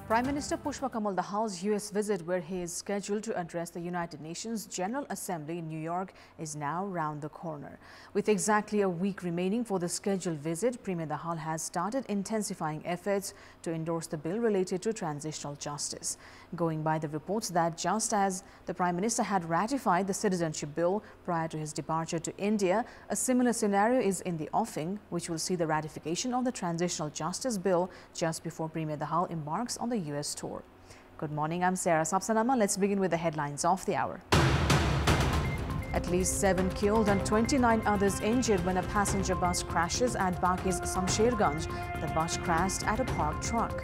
Prime Minister Pushpa Kamal Dahal's U.S. visit, where he is scheduled to address the United Nations General Assembly in New York, is now round the corner. With exactly a week remaining for the scheduled visit, Premier Dahal has started intensifying efforts to endorse the bill related to transitional justice. Going by the reports that just as the Prime Minister had ratified the citizenship bill prior to his departure to India, a similar scenario is in the offing, which will see the ratification of the transitional justice bill just before Premier Dahal embarks on the U.S. tour. Good morning, I'm Sarah Sapsanamma. Let's begin with the headlines of the hour. At least 7 killed and 29 others injured when a passenger bus crashes at Baki's Samsherganj. The bus crashed at a parked truck.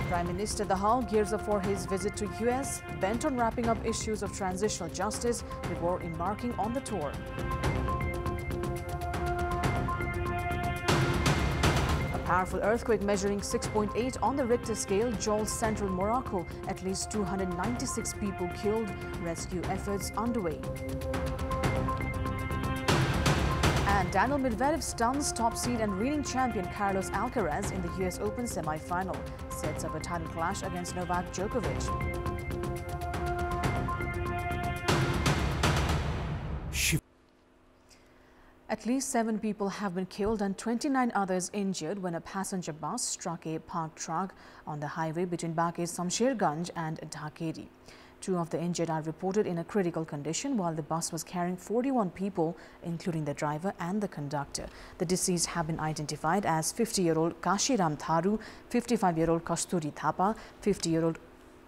Prime Minister Dahal gears up for his visit to U.S., bent on wrapping up issues of transitional justice before embarking on the tour. Powerful earthquake measuring 6.8 on the Richter scale jolts central Morocco. At least 296 people killed. Rescue efforts underway. And Daniil Medvedev stuns top seed and reigning champion Carlos Alcaraz in the US Open semi-final. Sets up a title clash against Novak Djokovic. At least 7 people have been killed and 29 others injured when a passenger bus struck a parked truck on the highway between Baki's Samsherganj and Dhakeri. 2 of the injured are reported in a critical condition, while the bus was carrying 41 people, including the driver and the conductor. The deceased have been identified as 50-year-old Kashiram Tharu, 55-year-old Kasturi Thapa, 50-year-old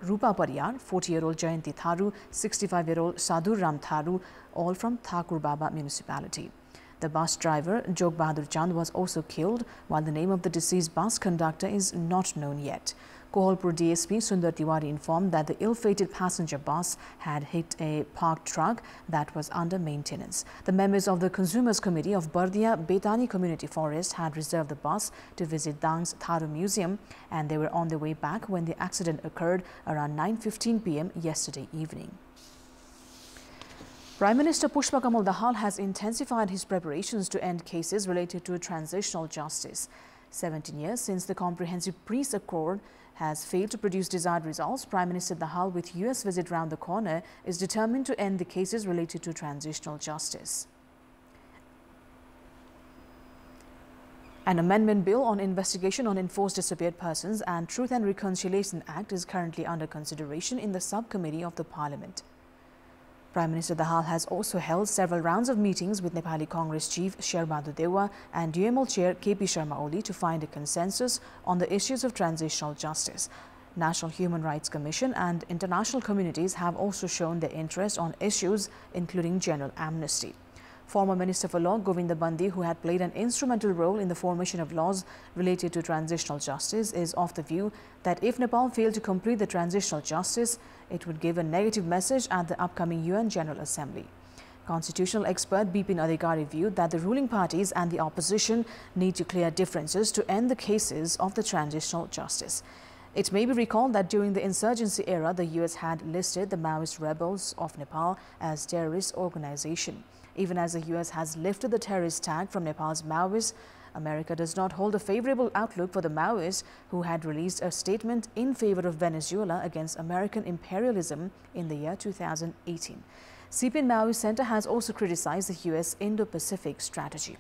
Rupa Pariyar, 40-year-old Jayanti Tharu, 65-year-old Sadhur Ram Tharu, all from Thakur Baba municipality. The bus driver, Jog Bahadur Chand, was also killed, while the name of the deceased bus conductor is not known yet. Kohalpur DSP Sundar Tiwari informed that the ill-fated passenger bus had hit a parked truck that was under maintenance. The members of the Consumers Committee of Bardia Betani Community Forest had reserved the bus to visit Dang's Tharu Museum, and they were on their way back when the accident occurred around 9:15 p.m. yesterday evening. Prime Minister Pushpa Kamal Dahal has intensified his preparations to end cases related to transitional justice. 17 years since the comprehensive peace accord has failed to produce desired results, Prime Minister Dahal, with US visit round the corner, is determined to end the cases related to transitional justice. An amendment bill on investigation on enforced disappeared persons and Truth and Reconciliation Act is currently under consideration in the subcommittee of the Parliament. Prime Minister Dahal has also held several rounds of meetings with Nepali Congress Chief Sher Bahadur Dewa and DML Chair KP Sharma Oli to find a consensus on the issues of transitional justice. National Human Rights Commission and international communities have also shown their interest on issues including general amnesty. Former Minister for Law Govinda Bandi, who had played an instrumental role in the formation of laws related to transitional justice, is of the view that if Nepal failed to complete the transitional justice, it would give a negative message at the upcoming UN General Assembly. Constitutional expert Bipin Adhikari viewed that the ruling parties and the opposition need to clear differences to end the cases of the transitional justice. It may be recalled that during the insurgency era, the US had listed the Maoist rebels of Nepal as terrorist organization. Even as the US has lifted the terrorist tag from Nepal's Maoists, America does not hold a favorable outlook for the Maoists, who had released a statement in favor of Venezuela against American imperialism in the year 2018. CPN Maoist Center has also criticized the US Indo-Pacific strategy.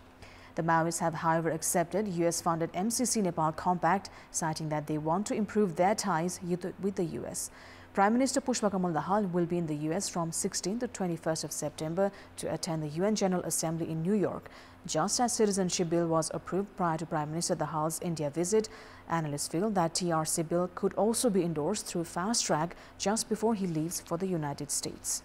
The Maoists have, however, accepted US-funded MCC Nepal Compact, citing that they want to improve their ties with the US. Prime Minister Pushpa Kamal Dahal will be in the US from 16th to 21st of September to attend the UN General Assembly in New York. Just as citizenship bill was approved prior to Prime Minister Dahal's India visit, analysts feel that TRC bill could also be endorsed through fast track just before he leaves for the United States.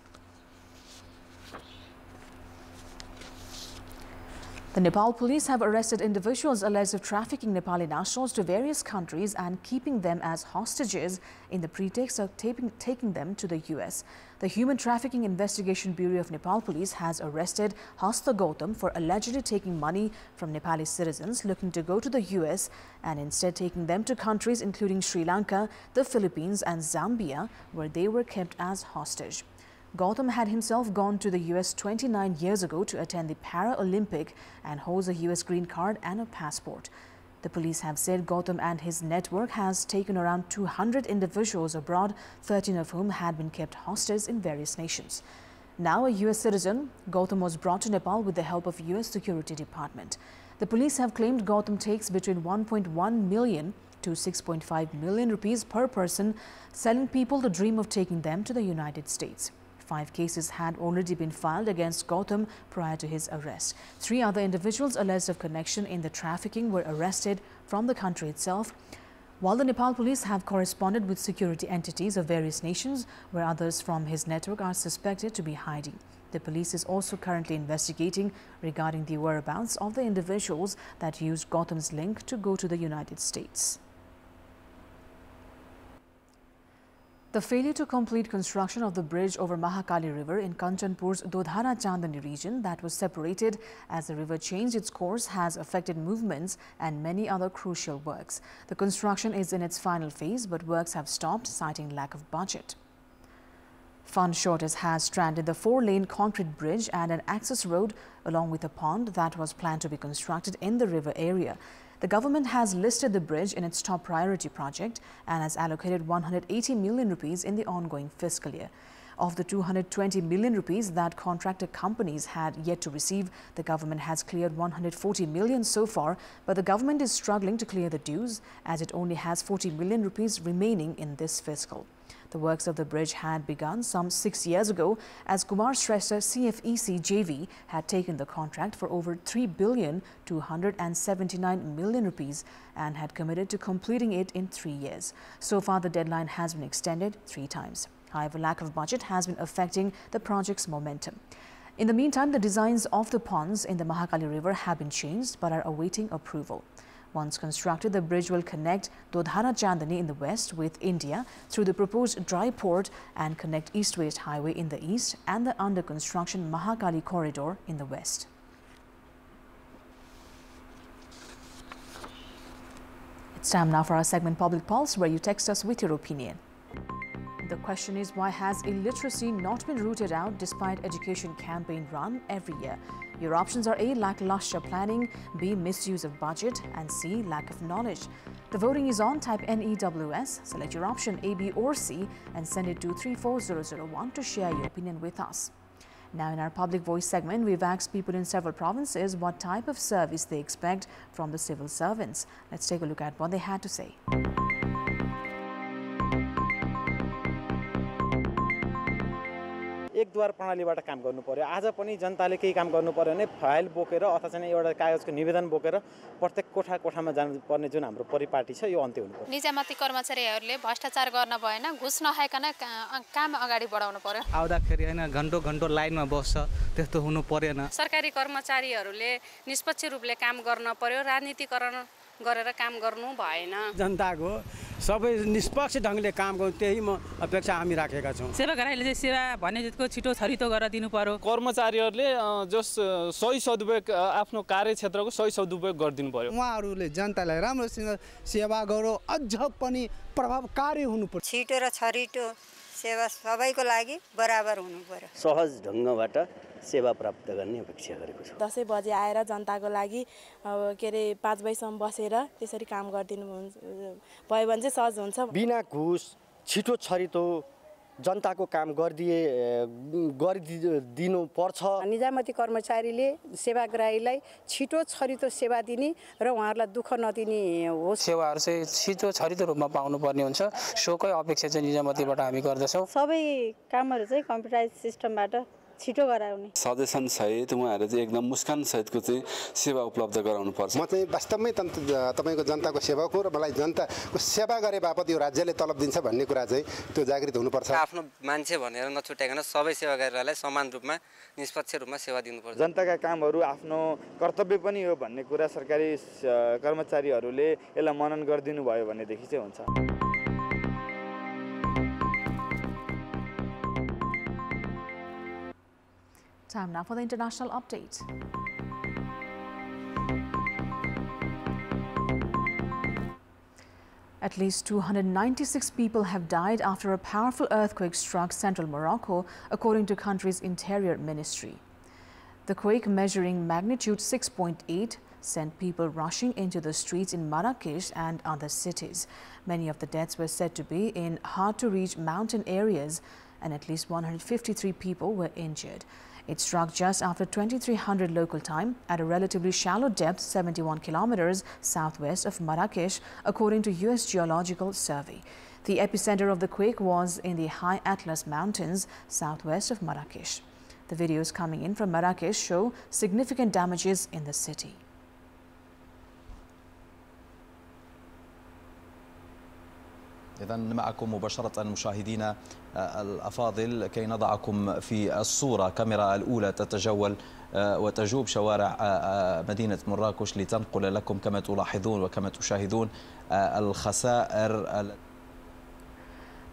The Nepal police have arrested individuals alleged of trafficking Nepali nationals to various countries and keeping them as hostages in the pretext of taking them to the US. The Human Trafficking Investigation Bureau of Nepal Police has arrested Hasta Gautam for allegedly taking money from Nepali citizens looking to go to the US and instead taking them to countries including Sri Lanka, the Philippines and Zambia, where they were kept as hostage. Gautam had himself gone to the US 29 years ago to attend the Paralympic and holds a US green card and a passport. The police have said Gautam and his network has taken around 200 individuals abroad, 13 of whom had been kept hostage in various nations. Now a US citizen, Gautam was brought to Nepal with the help of US Security Department. The police have claimed Gautam takes between 1.1 million to 6.5 million rupees per person, selling people the dream of taking them to the United States. 5 cases had already been filed against Gautam prior to his arrest. 3 other individuals alleged of connection in the trafficking were arrested from the country itself, while the Nepal police have corresponded with security entities of various nations where others from his network are suspected to be hiding. The police is also currently investigating regarding the whereabouts of the individuals that used Gautam's link to go to the United States. The failure to complete construction of the bridge over Mahakali River in Kanchanpur's Dodhara Chandani region that was separated as the river changed its course has affected movements and many other crucial works. The construction is in its final phase, but works have stopped, citing lack of budget. Fund shortage has stranded the 4-lane concrete bridge and an access road along with a pond that was planned to be constructed in the river area. The government has listed the bridge in its top priority project and has allocated 180 million rupees in the ongoing fiscal year. Of the 220 million rupees that contractor companies had yet to receive, the government has cleared 140 million so far, but the government is struggling to clear the dues as it only has 40 million rupees remaining in this fiscal. The works of the bridge had begun some 6 years ago as Kumar Shrestha CFEC JV had taken the contract for over 3,279 million rupees and had committed to completing it in 3 years. So far, the deadline has been extended 3 times. However, lack of budget has been affecting the project's momentum. In the meantime, the designs of the ponds in the Mahakali River have been changed but are awaiting approval. Once constructed, the bridge will connect Dodhara Chandani in the west with India through the proposed dry port and connect East-West Highway in the east and the under-construction Mahakali Corridor in the west. It's time now for our segment Public Pulse, where you text us with your opinion. The question is, why has illiteracy not been rooted out despite education campaign run every year? Your options are A, lackluster planning, B, misuse of budget, and C, lack of knowledge. The voting is on. Type NEWS, select your option A, B or C and send it to 34001 to share your opinion with us. Now in our Public Voice segment, we've asked people in several provinces what type of service they expect from the civil servants. Let's take a look at what they had to say. एक द्वार प्रणालीबाट काम गर्नु पर्यो आज पनि जनताले केही काम गर्नु पर्यो भने फाइल बोकेर अथवा चाहिँ एउटा कागजको निवेदन बोकेर प्रत्येक कोठामा जानु पर्ने जुन हाम्रो परिपाटी छ यो अन्त्य हुनु पर्यो निजामती कर्मचारीहरूले भ्रष्टाचार गर्न भएन घुस नखाइकन काम अगाडि बढाउनु पर्यो आउँदाखेरि हैन घण्टो लाइनमा बस्छ त्यस्तो हुनु पर्दैन सरकारी कर्मचारीहरूले निष्पक्ष रूपले काम गर्न पर्यो राजनीतिकरण गरेर काम गर्नु भएन जनताको सबै निष्पक्ष ढंगले काम गर्नु त्यही म अपेक्षा हामी राखेका छौं सेवाग्राहीले चाहिँ सेवा भने जतिको छिटो छरितो गरेर दिनु पर्यो कर्मचारीहरूले जस सही सदुपयोग आफ्नो कार्यक्षेत्रको सही सदुपयोग गरिदिनु पर्यो उहाँहरूले जनतालाई राम्रोसँग सेवा गरो अझ पनि प्रभावकारी हुनु पर्छ छिटो र छरितो सेवा सबैको लागि बराबर हुनु पर्यो सहज ढंगबाट सेवा प्राप्त गर्ने अपेक्षा गरेको छु 10 बजे आएर जनताको लागि के रे 5 बजेसम्म बसेर त्यसरी काम गर्दिनु भयो भने चाहिँ सहज हुन्छ बिना घुस छिटो छरितो जनताको काम गरिदिनु पर्छ निजामती कर्मचारीले सेवाग्राहीलाई छिटो छरितो सेवा दिने र उहाँहरुलाई दुःख नदिने होस् सेवाहरु चाहिँ छिटो छरितो रूपमा पाउनु पर्ने हुन्छ सोकै अपेक्षा चाहिँ निजामतीबाट हामी गर्दछौं सबै कामहरु चाहिँ कम्प्युटराइज सिस्टमबाट छिटो गराउने सजेसन सहित उहाँहरु चाहिँ एकदम मुस्कान सहितको चाहिँ सेवा उपलब्ध गराउनु पर्छ म चाहिँ वास्तवमै तपाईको जनताको सेवक हो र मलाई जनताको सेवा गरे बापत यो राज्यले तलब दिन्छ भन्ने कुरा चाहिँ त्यो जागृत हुनु पर्छ आफ्नो मान्छे भनेर नछुटाइकन सबै सेवाग्राहीलाई समान रूपमा निष्पक्ष रूपमा सेवा दिनुपर्छ जनताका कामहरु आफ्नो कर्तव्य पनि हो भन्ने कुरा सरकारी कर्मचारीहरूले यसलाई मनन गरिदिनु भयो भने देखि चाहिँ हुन्छ Time now for the international update. At least 296 people have died after a powerful earthquake struck central Morocco, according to country's interior ministry. The quake, measuring magnitude 6.8, sent people rushing into the streets in Marrakesh and other cities. Many of the deaths were said to be in hard-to-reach mountain areas, and at least 153 people were injured. It struck just after 2300 local time at a relatively shallow depth, 71 kilometers southwest of Marrakesh, according to U.S. Geological Survey. The epicenter of the quake was in the High Atlas Mountains, southwest of Marrakesh. The videos coming in from Marrakesh show significant damages in the city. إذن معكم مباشرة مشاهدينا الأفاضل كي نضعكم في الصورة. كاميرا الأولى تتجول وتجوب شوارع مدينة مراكش لتنقل لكم كما تلاحظون وكما تشاهدون الخسائر.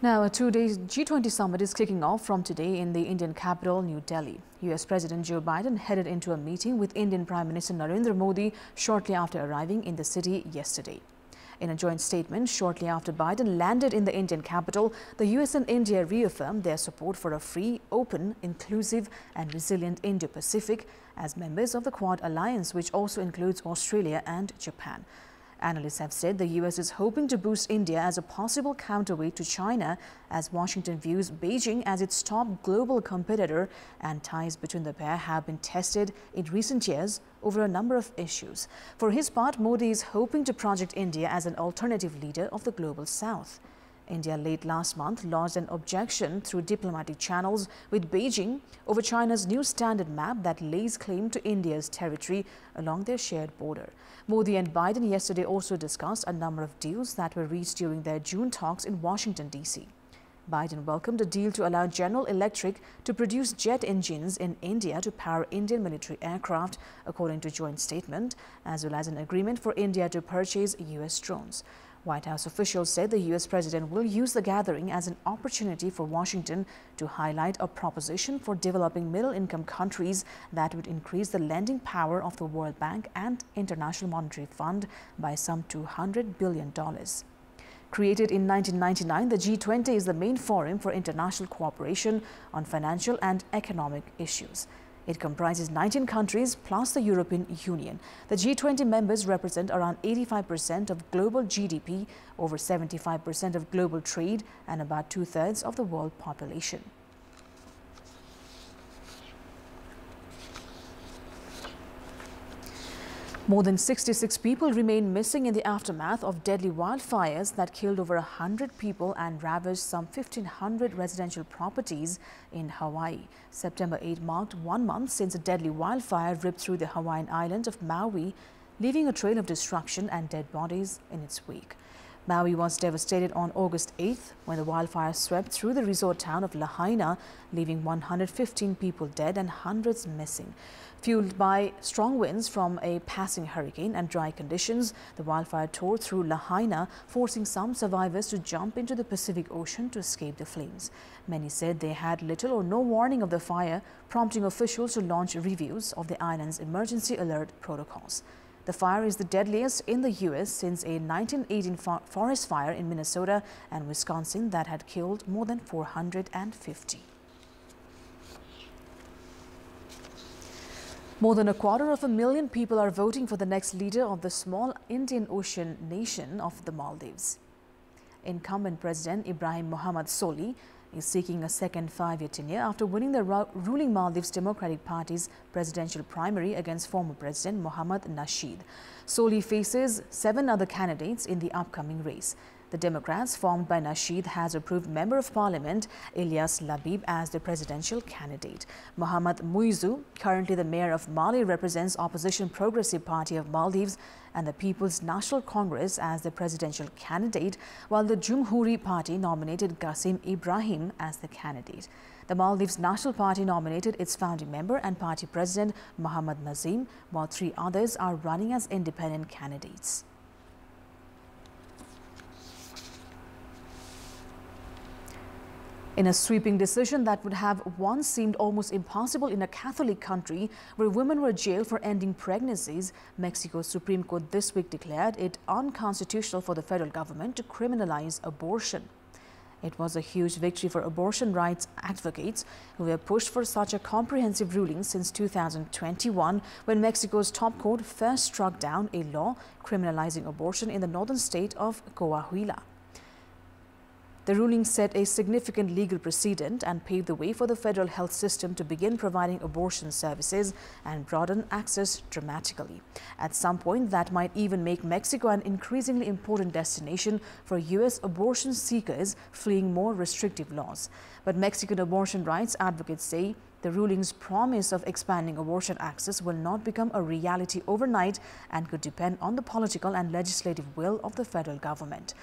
Now, a two-day G20 summit is kicking off from today in the Indian capital, New Delhi. U.S. President Joe Biden headed into a meeting with Indian Prime Minister Narendra Modi shortly after arriving in the city yesterday. In a joint statement, shortly after Biden landed in the Indian capital, the U.S. and India reaffirmed their support for a free, open, inclusive and resilient Indo-Pacific as members of the Quad Alliance, which also includes Australia and Japan. Analysts have said the U.S. is hoping to boost India as a possible counterweight to China, as Washington views Beijing as its top global competitor, and ties between the pair have been tested in recent years over a number of issues. For his part, Modi is hoping to project India as an alternative leader of the global south. India late last month lodged an objection through diplomatic channels with Beijing over China's new standard map that lays claim to India's territory along their shared border. Modi and Biden yesterday also discussed a number of deals that were reached during their June talks in Washington, D.C. Biden welcomed a deal to allow General Electric to produce jet engines in India to power Indian military aircraft, according to a joint statement, as well as an agreement for India to purchase U.S. drones. White House officials said the U.S. president will use the gathering as an opportunity for Washington to highlight a proposition for developing middle-income countries that would increase the lending power of the World Bank and International Monetary Fund by some $200 billion. Created in 1999, the G20 is the main forum for international cooperation on financial and economic issues. It comprises 19 countries plus the European Union. The G20 members represent around 85% of global GDP, over 75% of global trade, and about two-thirds of the world population. More than 66 people remain missing in the aftermath of deadly wildfires that killed over 100 people and ravaged some 1,500 residential properties in Hawaii. September 8 marked 1 month since a deadly wildfire ripped through the Hawaiian island of Maui, leaving a trail of destruction and dead bodies in its wake. Maui was devastated on August 8th when the wildfire swept through the resort town of Lahaina, leaving 115 people dead and hundreds missing. Fueled by strong winds from a passing hurricane and dry conditions, the wildfire tore through Lahaina, forcing some survivors to jump into the Pacific Ocean to escape the flames. Many said they had little or no warning of the fire, prompting officials to launch reviews of the island's emergency alert protocols. The fire is the deadliest in the U.S. since a 1918 forest fire in Minnesota and Wisconsin that had killed more than 450. More than 250,000 people are voting for the next leader of the small Indian Ocean nation of the Maldives. Incumbent President Ibrahim Mohamed Soli is seeking a second 5-year tenure after winning the ruling Maldives Democratic Party's presidential primary against former President Mohamed Nasheed. Soli faces 7 other candidates in the upcoming race. The Democrats, formed by Nasheed, has approved Member of Parliament Ilyas Labib as the presidential candidate. Mohamed Muizu, currently the mayor of Mali, represents opposition Progressive Party of Maldives and the People's National Congress as the presidential candidate, while the Jumhuri Party nominated Qasim Ibrahim as the candidate. The Maldives National Party nominated its founding member and party president Mohamed Nazim, while 3 others are running as independent candidates. In a sweeping decision that would have once seemed almost impossible in a Catholic country where women were jailed for ending pregnancies, Mexico's Supreme Court this week declared it unconstitutional for the federal government to criminalize abortion. It was a huge victory for abortion rights advocates who have pushed for such a comprehensive ruling since 2021, when Mexico's top court first struck down a law criminalizing abortion in the northern state of Coahuila. The ruling set a significant legal precedent and paved the way for the federal health system to begin providing abortion services and broaden access dramatically. At some point, that might even make Mexico an increasingly important destination for U.S. abortion seekers fleeing more restrictive laws. But Mexican abortion rights advocates say the ruling's promise of expanding abortion access will not become a reality overnight and could depend on the political and legislative will of the federal government.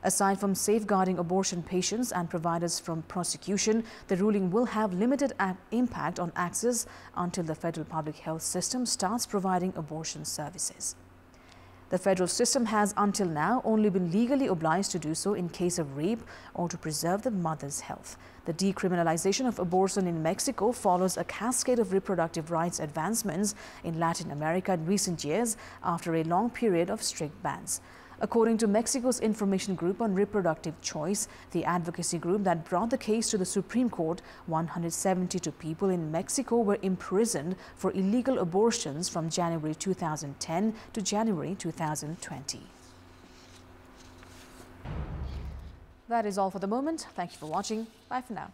Aside from safeguarding abortion patients and providers from prosecution, the ruling will have limited impact on access until the federal public health system starts providing abortion services. The federal system has until now only been legally obliged to do so in case of rape or to preserve the mother's health. The decriminalization of abortion in Mexico follows a cascade of reproductive rights advancements in Latin America in recent years after a long period of strict bans. According to Mexico's Information Group on Reproductive Choice, the advocacy group that brought the case to the Supreme Court, 172 people in Mexico were imprisoned for illegal abortions from January 2010 to January 2020. That is all for the moment. Thank you for watching. Bye for now.